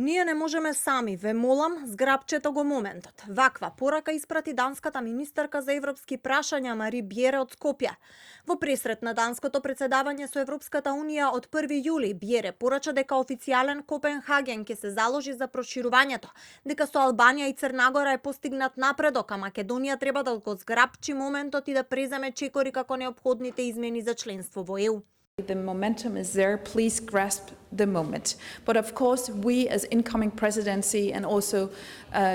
Ние не можеме сами, ве молам, зграбчето го моментот. Ваква порака испрати данската министерка за европски прашања Мари Бјере од Скопје. Во пресрет на данското председавање со Европската унија од 1 јули, Бјере порача дека официјален Копенхаген ќе се заложи за проширувањето, дека со Албанија и Црнагора е постигнат напредок, а Македонија треба да го зграбчи моментот и да преземе чекори како неопходните измени за членство во ЕУ. The momentum is there. Please grasp the moment. But of course, we as incoming presidency and also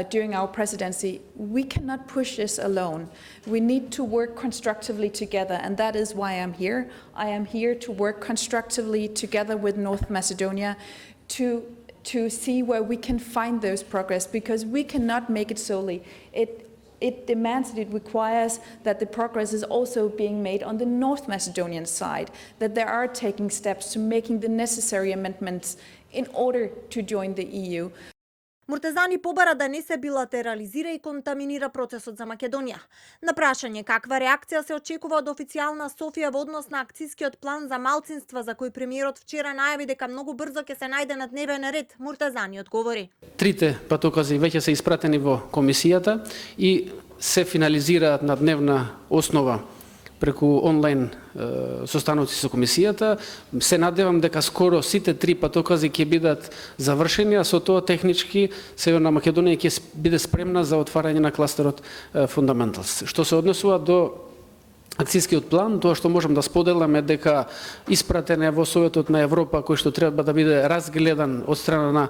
during our presidency, we cannot push this alone. We need to work constructively together, and that is why I'm here. I am here to work constructively together with North Macedonia to see where we can find those progress, because we cannot make it solely. It demands and it requires that the progress is also being made on the North Macedonian side, that they are taking steps to making the necessary amendments in order to join the EU. Муртезани побара да не се билатерализира и контаминира процесот за Македонија. На прашање каква реакција се очекува од официјална Софија во однос на акцискиот план за малцинства за кој премиерот вчера најави дека многу брзо ќе се најде на дневен ред, Муртезани одговори. Трите патокази веќе се испратени во комисијата и се финализираат на дневна основа преку онлайн состаноци со комисијата. Се надевам дека скоро сите три патокази ќе бидат завршени, а со тоа технички Северна Македонија ќе биде спремна за отварање на кластерот Fundamentals. Што се однесува до акцискиот план, тоа што можам да споделам е дека испратен е во Советот на Европа, кој што треба да биде разгледан од страна на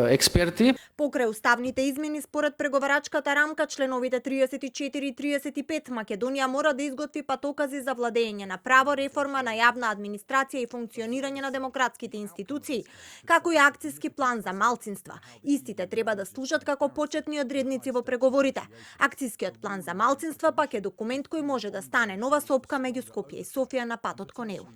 експерти. Покрај уставните измени според преговарачката рамка, членовите 34 и 35, Македонија мора да изготви патокази за владење на право, реформа на јавна администрација и функционирање на демократските институции, како и акциски план за малцинства. Истите треба да служат како почетни одредници во преговорите. Акцискиот план за малцинства пак е документ кој може да стане нова сопка меѓу Скопје и Софија на патот кон ЕУ.